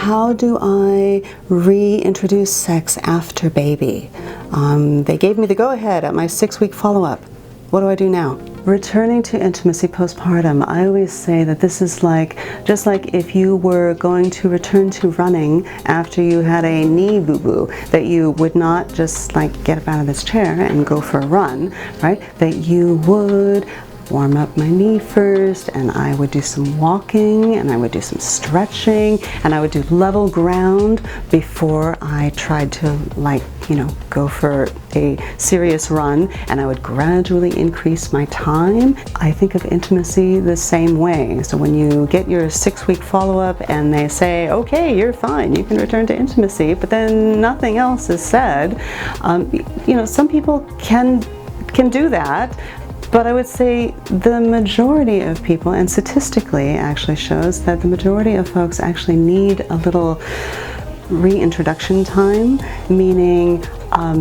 how do I reintroduce sex after baby? They gave me the go-ahead at my 6-week follow-up. What do I do now? Returning to intimacy postpartum, I always say that this is just like if you were going to return to running after you had a knee boo-boo, that you would not just get up out of this chair and go for a run, right? That you would warm up my knee first, and I would do some walking, and I would do some stretching, and I would do level ground before I tried to go for a serious run, and I would gradually increase my time. I think of intimacy the same way. So when you get your 6-week follow-up and they say, okay, you're fine, you can return to intimacy, but then nothing else is said, some people can do that. But I would say the majority of people, and statistically actually shows that the majority of folks actually need a little reintroduction time, meaning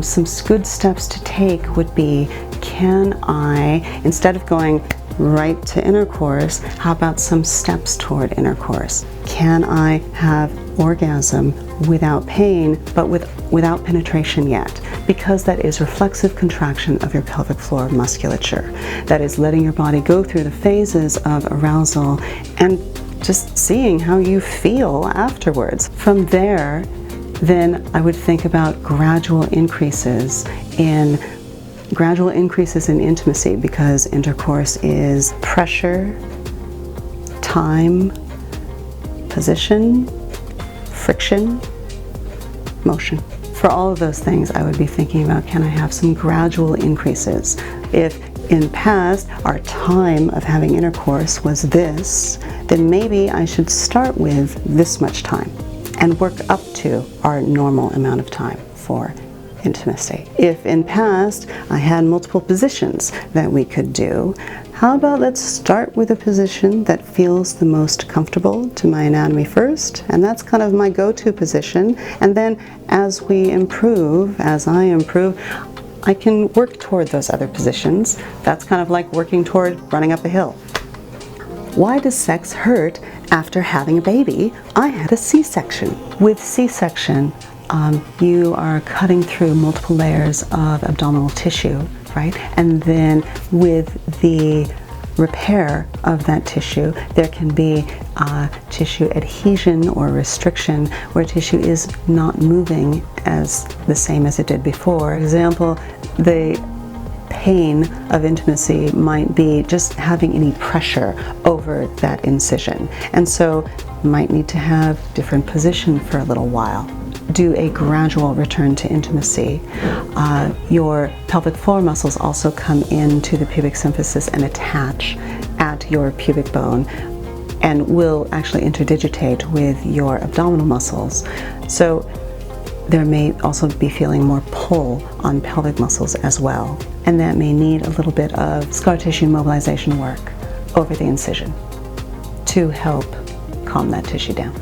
some good steps to take would be, can I, instead of going right to intercourse, how about some steps toward intercourse? Can I have orgasm without pain, but without penetration yet? Because that is reflexive contraction of your pelvic floor musculature. That is letting your body go through the phases of arousal and just seeing how you feel afterwards. From there, then I would think about gradual increases in intimacy, because intercourse is pressure, time, position, friction, motion. For all of those things, I would be thinking about, can I have some gradual increases? If in past our time of having intercourse was this, then maybe I should start with this much time and work up to our normal amount of time for intimacy. If in past I had multiple positions that we could do, how about let's start with a position that feels the most comfortable to my anatomy first, and that's kind of my go-to position, and then as I improve, I can work toward those other positions. That's kind of like working toward running up a hill. Why does sex hurt after having a baby? I had a C-section. With C-section, you are cutting through multiple layers of abdominal tissue, right? And then with the repair of that tissue, there can be tissue adhesion or restriction, where tissue is not moving as the same as it did before. For example, the pain of intimacy might be just having any pressure over that incision, and so might need to have different position for a little while. Do a gradual return to intimacy. Your pelvic floor muscles also come into the pubic symphysis and attach at your pubic bone, and will actually interdigitate with your abdominal muscles. So there may also be feeling more pull on pelvic muscles as well, and that may need a little bit of scar tissue mobilization work over the incision to help calm that tissue down.